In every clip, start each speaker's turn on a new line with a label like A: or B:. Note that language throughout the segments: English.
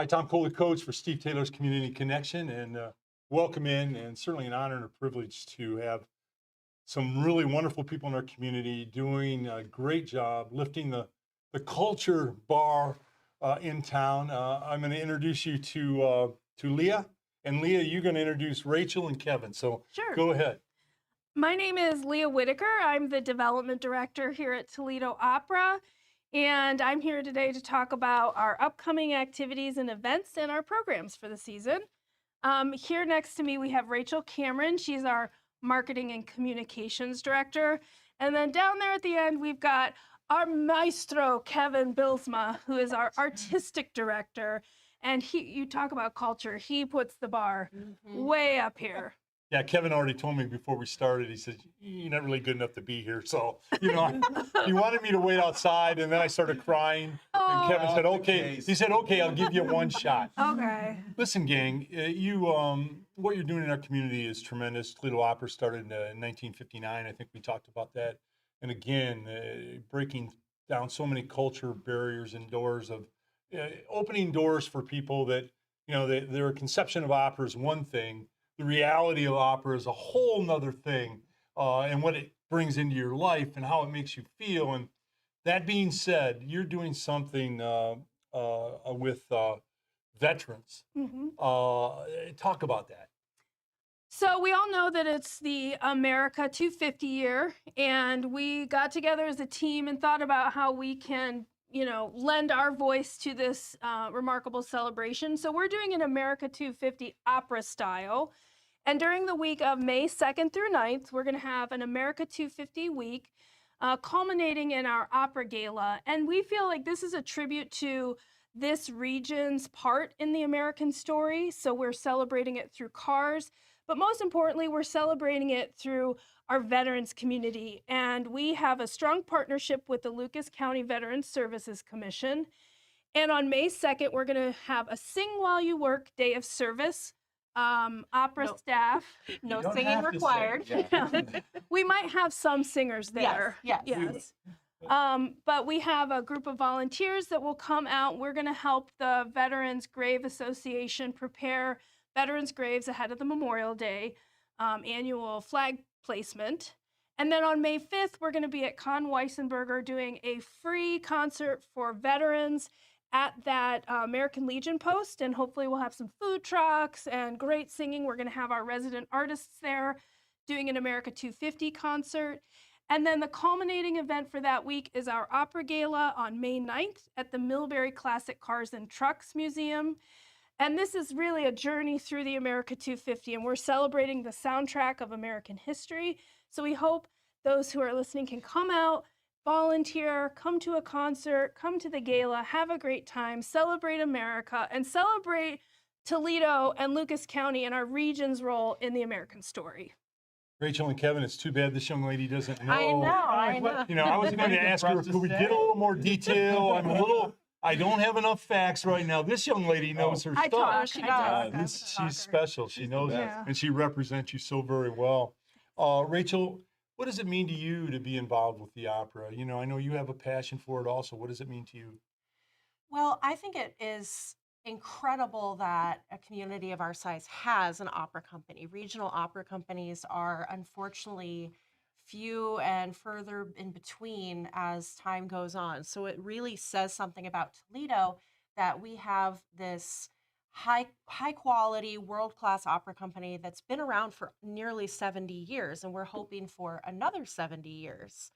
A: Hi, Tom Cole, the coach for Steve Taylor's Community Connection, and welcome in, and certainly an honor and a privilege to have some really wonderful people in our community doing a great job lifting the culture bar in town. I'm going to introduce you to Leah, and Leah, you're going to introduce Rachel and Kevin. So
B: Sure.
A: go ahead.
B: My name is Leah Whitaker. I'm the Development Director here at Toledo Opera, and I'm here today to talk about our upcoming activities and events and our programs for the season. Here next to me, we have Rachael Cammarn. She's our Marketing and Communications Director. And then down there at the end, we've got our maestro, Kevin Bylsma, who is our Artistic Director. And you talk about culture, he puts the bar way up here.
A: Yeah, Kevin already told me before we started, he said, you're not really good enough to be here. So, he wanted me to wait outside, and then I started crying. And Kevin said, okay. He said, okay, I'll give you one shot.
B: Okay.
A: Listen, gang, what you're doing in our community is tremendous. Toledo Opera started in 1959. I think we talked about that. And again, breaking down so many culture barriers and doors of opening doors for people that, their conception of opera is one thing. The reality of opera is a whole nother thing, and what it brings into your life and how it makes you feel. And that being said, you're doing something with veterans. Talk about that.
B: So we all know that it's the America 250 year, and we got together as a team and thought about how we can, lend our voice to this remarkable celebration. So we're doing an America 250 opera style. And during the week of May 2nd through 9th, we're going to have an America 250 week, culminating in our opera gala. And we feel like this is a tribute to this region's part in the American story. So we're celebrating it through cars, but most importantly, we're celebrating it through our veterans community. And we have a strong partnership with the Lucas County Veterans Services Commission. And on May 2nd, we're going to have a Sing While You Work Day of Service. Opera staff.
C: No singing required.
B: Sing. Yeah. We might have some singers there.
C: Yes.
B: But we have a group of volunteers that will come out. We're going to help the Veterans Grave Association prepare veterans' graves ahead of the Memorial Day annual flag placement. And then on May 5th, we're going to be at Con Weissenberger doing a free concert for veterans at that American Legion post, and hopefully we'll have some food trucks and great singing. We're going to have our resident artists there doing an America 250 concert. And then the culminating event for that week is our Opera Gala on May 9th at the Millbury Classic Cars and Trucks Museum. And this is really a journey through the America 250, and we're celebrating the soundtrack of American history. So we hope those who are listening can come out, volunteer, come to a concert, come to the gala, have a great time, celebrate America, and celebrate Toledo and Lucas County and our region's role in the American story.
A: Rachel and Kevin, it's too bad this young lady doesn't know.
C: I know.
A: I was going to ask her, could we get a little more detail? I don't have enough facts right now. This young lady knows her stuff.
B: She does.
A: She's special. She knows it, and she represents you so very well. Rachel, what does it mean to you to be involved with the opera? I know you have a passion for it also. What does it mean to you?
C: Well, I think it is incredible that a community of our size has an opera company. Regional opera companies are unfortunately few and further in between as time goes on. So it really says something about Toledo that we have this high quality, world-class opera company that's been around for nearly 70 years, and we're hoping for another 70 years.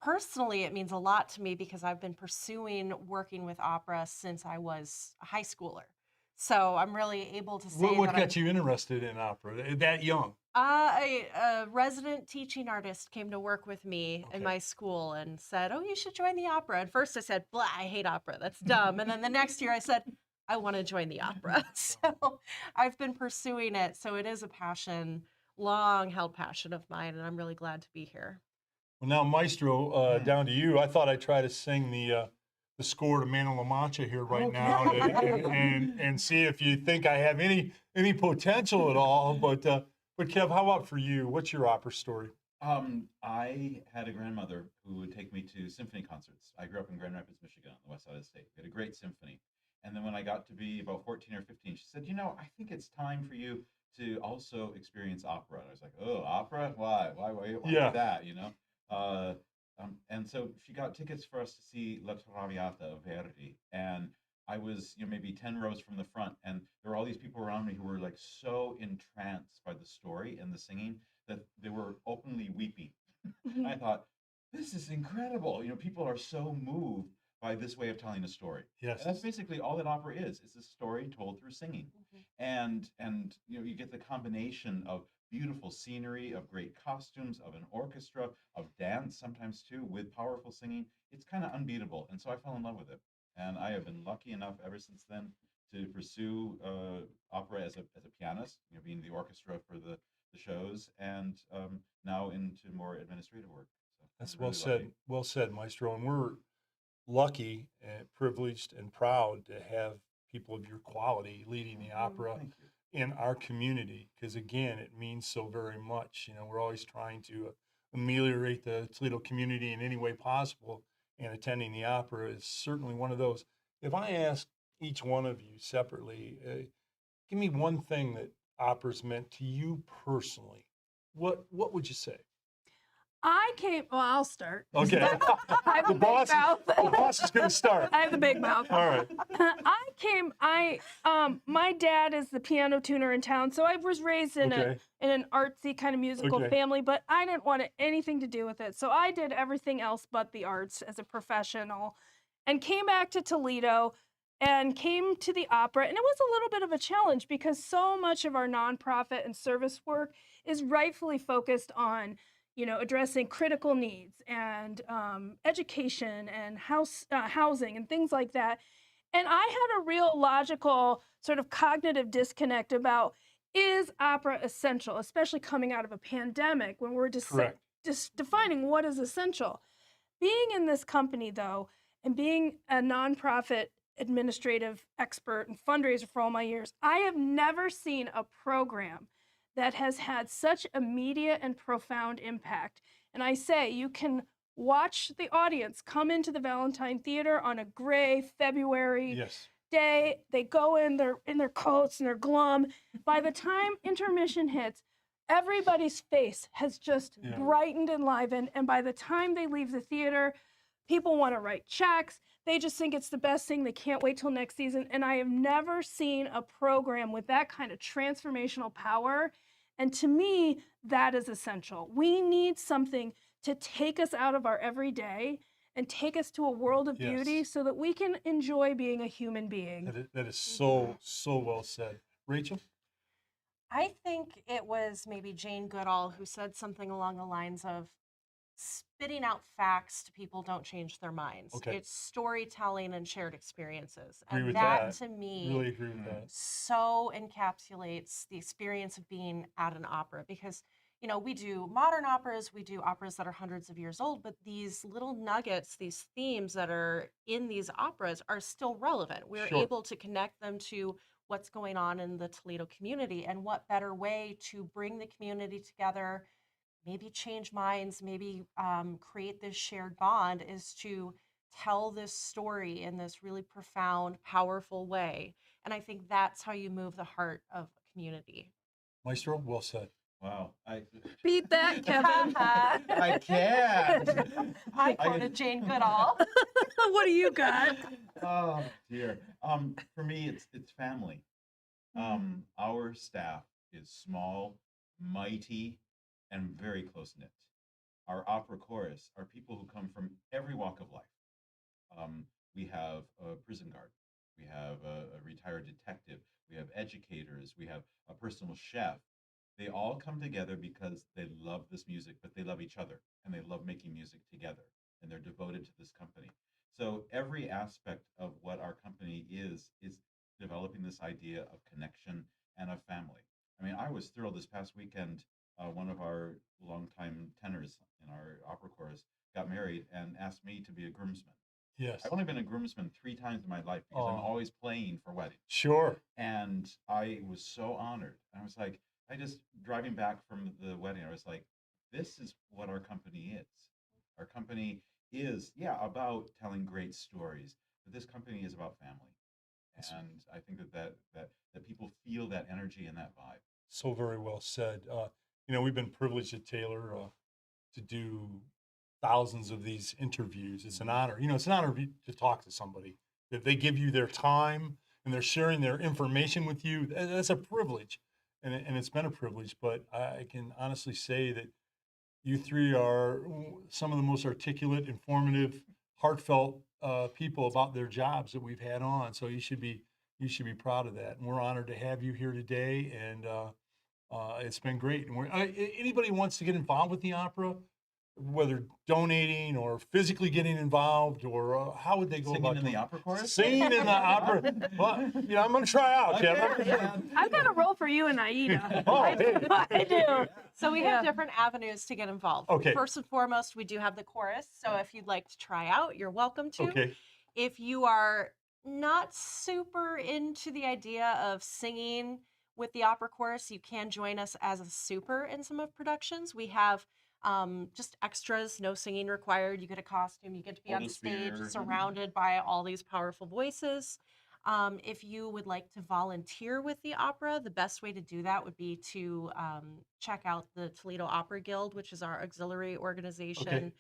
C: Personally, it means a lot to me because I've been pursuing working with opera since I was a high schooler. So I'm really able to say
A: what got you interested in opera that young?
C: A resident teaching artist came to work with me in my school and said, oh, you should join the opera. At first I said, blah, I hate opera. That's dumb. And then the next year I said, I want to join the opera. So I've been pursuing it. So it is a passion, long-held passion of mine, and I'm really glad to be here.
A: Well, now, Maestro, down to you. I thought I'd try to sing the score to Man of La Mancha here right now, and see if you think I have any potential at all. But Kev, how about for you? What's your opera story?
D: I had a grandmother who would take me to symphony concerts. I grew up in Grand Rapids, Michigan, on the west side of the state. We had a great symphony. And then when I got to be about 14 or 15, she said, I think it's time for you to also experience opera. And I was like, oh, opera? Why? Why
A: Yeah.
D: do that, Uh, and so she got tickets for us to see La Traviata of Verdi. And I was, maybe 10 rows from the front. And there were all these people around me who were like so entranced by the story and the singing that they were openly weeping. I thought, this is incredible. People are so moved by this way of telling a story.
A: Yes.
D: And that's basically all that opera is. It's a story told through singing. And you get the combination of beautiful scenery, of great costumes, of an orchestra, of dance sometimes too, with powerful singing. It's kind of unbeatable. And so I fell in love with it. And I have been lucky enough ever since then to pursue opera as a pianist, being the orchestra for the shows, and now into more administrative work. So
A: That's
D: I'm
A: well
D: really
A: said.
D: lucky.
A: Well said, Maestro. And we're lucky and privileged and proud to have people of your quality leading the opera
D: Thank you.
A: in our community, because again, it means so very much. We're always trying to ameliorate the Toledo community in any way possible, and attending the opera is certainly one of those. If I ask each one of you separately, give me one thing that opera's meant to you personally. What would you say?
B: I'll start.
A: Okay.
B: I have
A: The
B: a big
A: boss,
B: mouth.
A: the boss is going to start.
B: I have the big mouth.
A: All right.
B: My dad is the piano tuner in town, so I was raised in
A: Okay.
B: in an artsy kind of musical
A: Okay.
B: family, but I didn't want anything to do with it. So I did everything else but the arts as a professional, and came back to Toledo and came to the opera. And it was a little bit of a challenge because so much of our nonprofit and service work is rightfully focused on addressing critical needs and education and housing and things like that. And I had a real logical sort of cognitive disconnect about, is opera essential, especially coming out of a pandemic when we're just
A: Correct.
B: defining what is essential. Being in this company, though, and being a nonprofit administrative expert and fundraiser for all my years, I have never seen a program that has had such immediate and profound impact. And I say, you can watch the audience come into the Valentine Theater on a gray February
A: Yes.
B: day. They go in their coats and they're glum. By the time intermission hits, everybody's face has just
A: Yeah.
B: brightened and livened. And by the time they leave the theater, people want to write checks. They just think it's the best thing. They can't wait till next season. And I have never seen a program with that kind of transformational power. And to me, that is essential. We need something to take us out of our everyday and take us to a world of beauty
A: Yes.
B: so that we can enjoy being a human being.
A: That is so well said. Rachel?
C: I think it was maybe Jane Goodall who said something along the lines of, spitting out facts to people don't change their minds.
A: Okay.
C: It's storytelling and shared experiences.
A: Agree
C: And
A: with
C: that
A: that.
C: to me
A: Really agree with that.
C: so encapsulates the experience of being at an opera, because we do modern operas, we do operas that are hundreds of years old, but these little nuggets, these themes that are in these operas are still relevant. We're
A: Sure.
C: able to connect them to what's going on in the Toledo community, and what better way to bring the community together, maybe change minds, maybe create this shared bond, is to tell this story in this really profound, powerful way. And I think that's how you move the heart of a community.
A: Maestro, well said.
D: Wow.
B: Beat that, Kevin.
D: I can't.
C: I quoted Jane Goodall.
B: What do you got?
D: Oh dear. For me, it's family. Our staff is small, mighty, and very close knit. Our opera chorus are people who come from every walk of life. We have a prison guard, we have a retired detective, we have educators, we have a personal chef. They all come together because they love this music, but they love each other and they love making music together, and they're devoted to this company. So every aspect of what our company is developing this idea of connection and of family. I mean, I was thrilled this past weekend. One of our longtime tenors in our opera chorus got married and asked me to be a groomsman.
A: Yes.
D: I've only been a groomsman 3 times in my life because I'm
A: Oh.
D: always playing for weddings.
A: Sure.
D: And I was so honored. I was like, driving back from the wedding, I was like, this is what our company is. Our company is, about telling great stories, but this company is about family. And I think that people feel that energy and that vibe.
A: So very well said. We've been privileged at Taylor to do thousands of these interviews. It's an honor. It's an honor to talk to somebody. If they give you their time and they're sharing their information with you, that's a privilege. And it's been a privilege, but I can honestly say that you three are some of the most articulate, informative, heartfelt people about their jobs that we've had on. So you should be proud of that. And we're honored to have you here today. And it's been great. And anybody wants to get involved with the opera, whether donating or physically getting involved, or how would they go
D: Singing
A: about
D: in
A: doing
D: the opera chorus?
A: Singing in the opera. Well, I'm going to try out, Kevin.
B: I've got a role for you and Aida.
A: Oh,
B: I do.
A: hey.
B: I do.
C: So we
B: Yeah.
C: have different avenues to get involved.
A: Okay.
C: First and foremost, we do have the chorus. So if you'd like to try out, you're welcome to.
A: Okay.
C: If you are not super into the idea of singing with the opera chorus, you can join us as a super in some of productions. We have just extras, no singing required. You get a costume, you get to be
D: Hold
C: on
D: a
C: stage
D: spear.
C: surrounded by all these powerful voices. If you would like to volunteer with the opera, the best way to do that would be to check out the Toledo Opera Guild, which is our auxiliary organization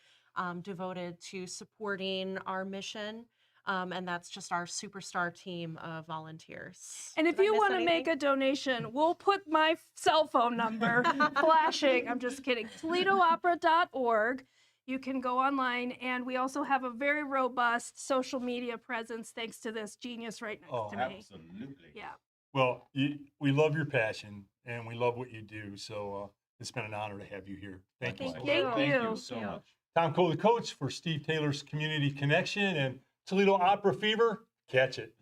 C: devoted to supporting our mission. And that's just our superstar team of volunteers.
B: And if
C: Did I
B: you
C: miss
B: want to make
C: anything?
B: a donation, we'll put my cell phone number flashing. I'm just kidding. ToledoOpera.org. You can go online, and we also have a very robust social media presence thanks to this genius right next
A: Oh,
B: to me.
D: Absolutely.
B: Yeah.
A: Well, we love your passion and we love what you do. So it's been an honor to have you here. Thank you.
C: Thank
A: so
C: you.
A: much.
D: Thank
B: you.
D: you so much.
A: Tom Cole, the coach for Steve Taylor's Community Connection and Toledo Opera Fever. Catch it.